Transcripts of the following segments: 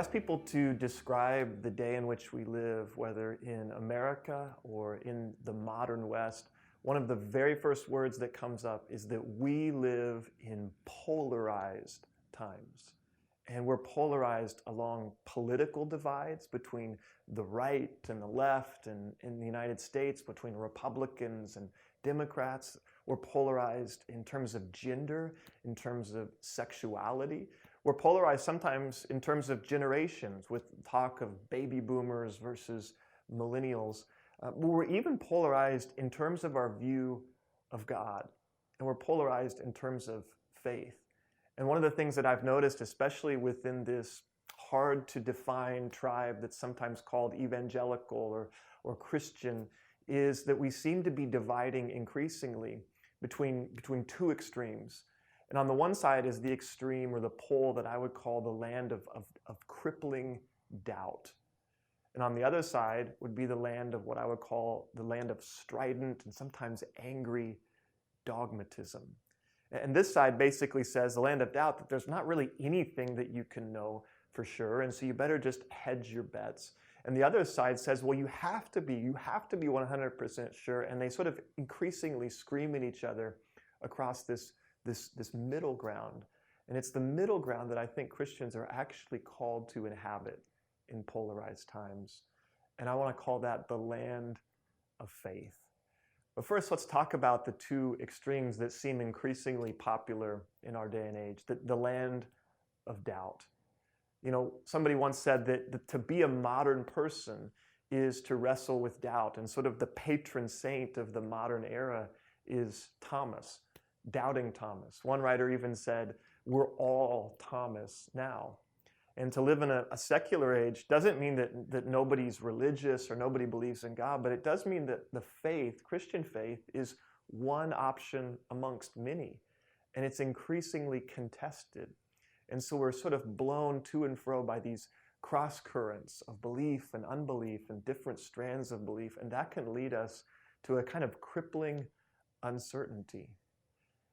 ask people to describe the day in which we live, whether in America or in the modern West, one of the very first words that comes up is that we live in polarized times. And we're polarized along political divides between the right and the left, and in the United States between Republicans and Democrats. We're polarized in terms of gender, in terms of sexuality. We're polarized sometimes in terms of generations, with talk of baby boomers versus millennials. We're even polarized in terms of our view of God, and we're polarized in terms of faith. And one of the things that I've noticed, especially within this hard to define tribe that's sometimes called evangelical or Christian, is that we seem to be dividing increasingly between two extremes. And on the one side is the extreme or the pole that I would call the land of crippling doubt. And on the other side would be the land of what I would call the land of strident and sometimes angry dogmatism. And this side basically says, the land of doubt, that there's not really anything that you can know for sure, and so you better just hedge your bets. And the other side says, well, you have to be 100% sure, and they sort of increasingly scream at each other across this middle ground. And it's the middle ground that I think Christians are actually called to inhabit in polarized times. And I want to call that the land of faith. But first, let's talk about the two extremes that seem increasingly popular in our day and age, the land of doubt. You know, somebody once said that to be a modern person is to wrestle with doubt, and sort of the patron saint of the modern era is Thomas, doubting Thomas. One writer even said, we're all Thomas now. And to live in a secular age doesn't mean that nobody's religious or nobody believes in God, but it does mean that the faith, Christian faith, is one option amongst many. And it's increasingly contested. And so we're sort of blown to and fro by these cross currents of belief and unbelief and different strands of belief. And that can lead us to a kind of crippling uncertainty.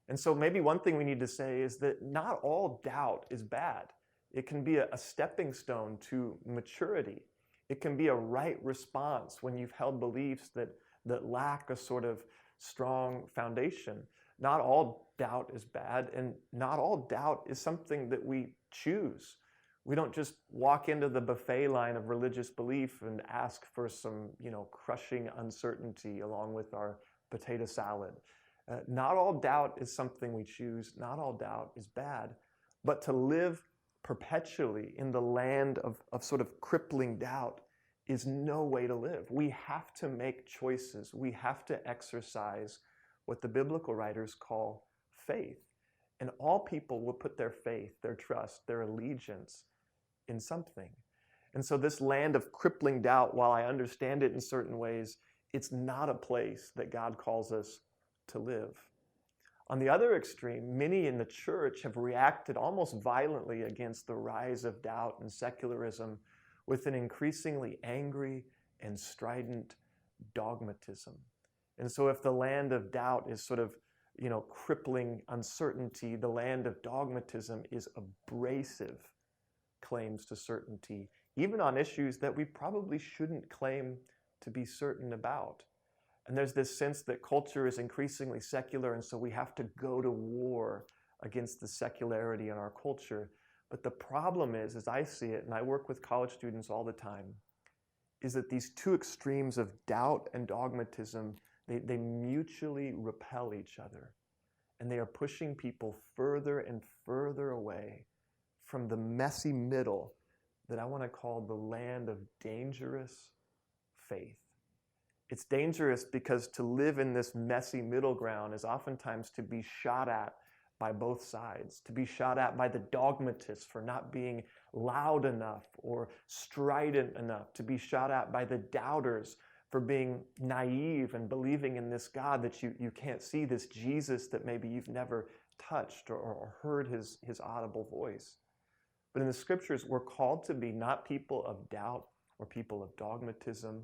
And so maybe one thing we need to say is that not all doubt is bad. It can be a stepping stone to maturity. It can be a right response when you've held beliefs that lack a sort of strong foundation. Not all doubt is bad, and not all doubt is something that we choose. We don't just walk into the buffet line of religious belief and ask for some, crushing uncertainty along with our potato salad. Not all doubt is something we choose. Not all doubt is bad. But to live perpetually in the land of sort of crippling doubt is no way to live. We have to make choices. We have to exercise what the biblical writers call faith. And all people will put their faith, their trust, their allegiance in something. And so this land of crippling doubt, while I understand it in certain ways, it's not a place that God calls us to live. On the other extreme, many in the church have reacted almost violently against the rise of doubt and secularism with an increasingly angry and strident dogmatism. And so if the land of doubt is sort of, crippling uncertainty, the land of dogmatism is abrasive claims to certainty, even on issues that we probably shouldn't claim to be certain about. And there's this sense that culture is increasingly secular, and so we have to go to war against the secularity in our culture. But the problem is, as I see it, and I work with college students all the time, is that these two extremes of doubt and dogmatism, they mutually repel each other. And they are pushing people further and further away from the messy middle that I want to call the land of dangerous faith. It's dangerous because to live in this messy middle ground is oftentimes to be shot at by both sides, to be shot at by the dogmatists for not being loud enough or strident enough, to be shot at by the doubters for being naive and believing in this God that you can't see, this Jesus that maybe you've never touched or heard his audible voice. But in the scriptures, we're called to be not people of doubt or people of dogmatism,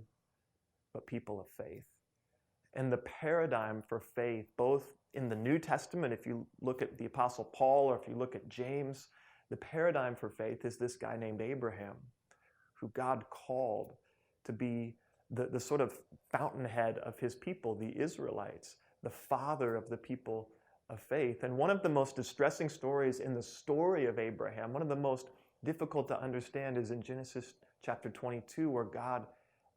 but people of faith. And the paradigm for faith, both in the New Testament, if you look at the Apostle Paul or if you look at James, The paradigm for faith is this guy named Abraham, who God called to be the sort of fountainhead of his people, the Israelites, the father of the people of faith. And one of the most distressing stories in the story of Abraham, one of the most difficult to understand, is in Genesis chapter 22, where God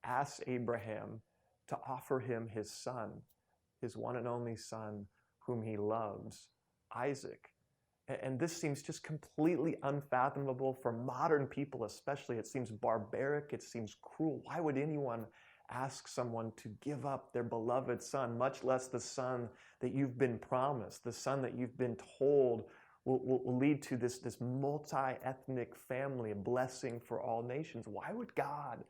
asks Abraham to offer him his son, his one and only son, whom he loves, Isaac. And this seems just completely unfathomable for modern people, especially. It seems barbaric. It seems cruel. Why would anyone ask someone to give up their beloved son, much less the son that you've been promised, the son that you've been told will lead to this multi-ethnic family, a blessing for all nations? Why would God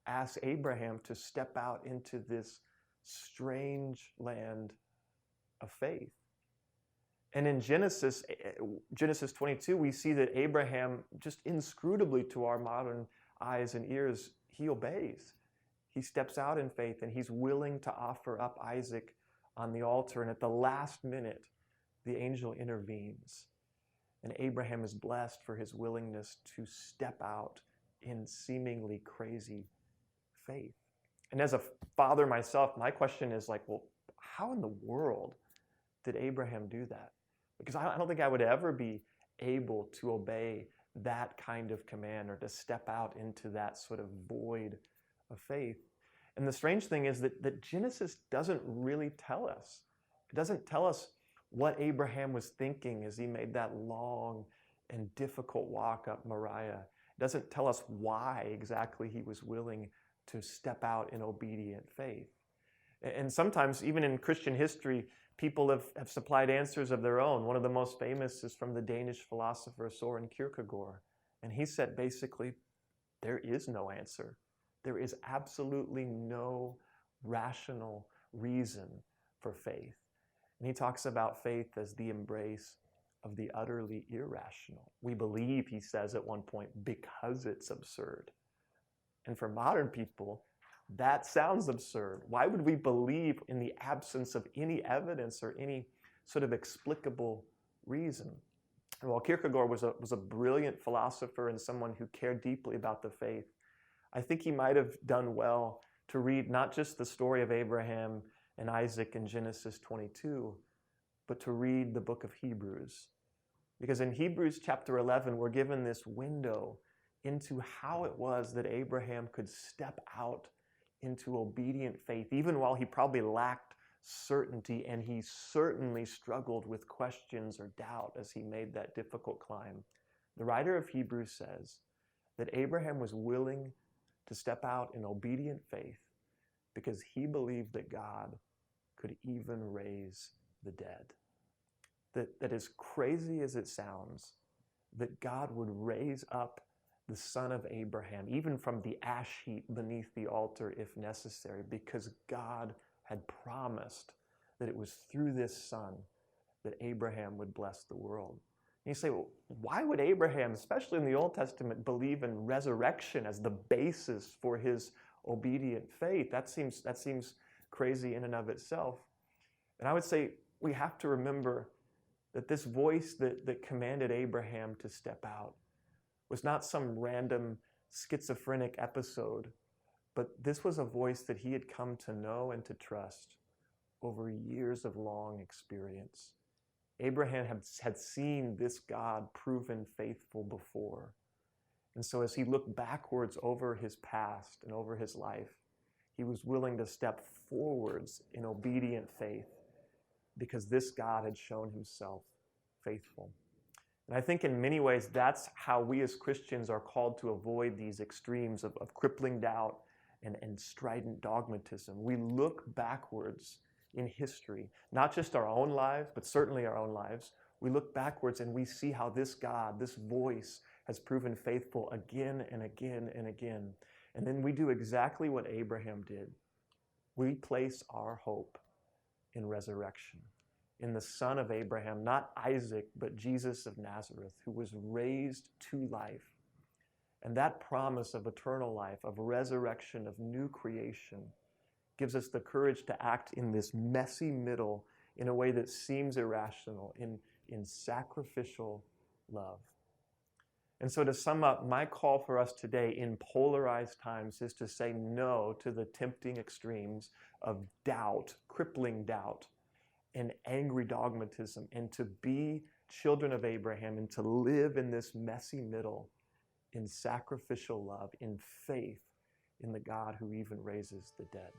ask Abraham to step out into this strange land of faith? And in Genesis 22, we see that Abraham, just inscrutably to our modern eyes and ears, he obeys. He steps out in faith, and he's willing to offer up Isaac on the altar. And at the last minute, the angel intervenes. And Abraham is blessed for his willingness to step out in seemingly crazy faith. And as a father myself, my question is like, well, how in the world did Abraham do that? Because I don't think I would ever be able to obey that kind of command or to step out into that sort of void of faith. And the strange thing is that Genesis doesn't really tell us. It doesn't tell us what Abraham was thinking as he made that long and difficult walk up Moriah. It doesn't tell us why exactly he was willing to step out in obedient faith. And sometimes, even in Christian history, people have supplied answers of their own. One of the most famous is from the Danish philosopher Søren Kierkegaard. And he said basically, there is no answer. There is absolutely no rational reason for faith. And he talks about faith as the embrace of the utterly irrational. We believe, he says at one point, because it's absurd. And for modern people, that sounds absurd. Why would we believe in the absence of any evidence or any sort of explicable reason? And while Kierkegaard was a brilliant philosopher and someone who cared deeply about the faith, I think he might have done well to read not just the story of Abraham and Isaac in Genesis 22, but to read the book of Hebrews. Because in Hebrews chapter 11, we're given this window into how it was that Abraham could step out into obedient faith, even while he probably lacked certainty, and he certainly struggled with questions or doubt as he made that difficult climb. The writer of Hebrews says that Abraham was willing to step out in obedient faith because he believed that God could even raise the dead. That as crazy as it sounds, that God would raise up the son of Abraham, even from the ash heap beneath the altar if necessary, because God had promised that it was through this son that Abraham would bless the world. And you say, well, why would Abraham, especially in the Old Testament, believe in resurrection as the basis for his obedient faith? That seems crazy in and of itself. And I would say we have to remember that this voice that commanded Abraham to step out was not some random schizophrenic episode, but this was a voice that he had come to know and to trust over years of long experience. Abraham had seen this God proven faithful before. And so as he looked backwards over his past and over his life, he was willing to step forwards in obedient faith because this God had shown himself faithful. And I think in many ways, that's how we as Christians are called to avoid these extremes of crippling doubt and strident dogmatism. We look backwards in history, not just our own lives, but certainly our own lives. We look backwards and we see how this God, this voice, has proven faithful again and again and again. And then we do exactly what Abraham did. We place our hope in resurrection, in the son of Abraham, not Isaac, but Jesus of Nazareth, who was raised to life. And that promise of eternal life, of resurrection, of new creation, gives us the courage to act in this messy middle in a way that seems irrational, in sacrificial love. And so to sum up, my call for us today in polarized times is to say no to the tempting extremes of doubt, crippling doubt, and angry dogmatism, and to be children of Abraham and to live in this messy middle in sacrificial love, in faith in the God who even raises the dead.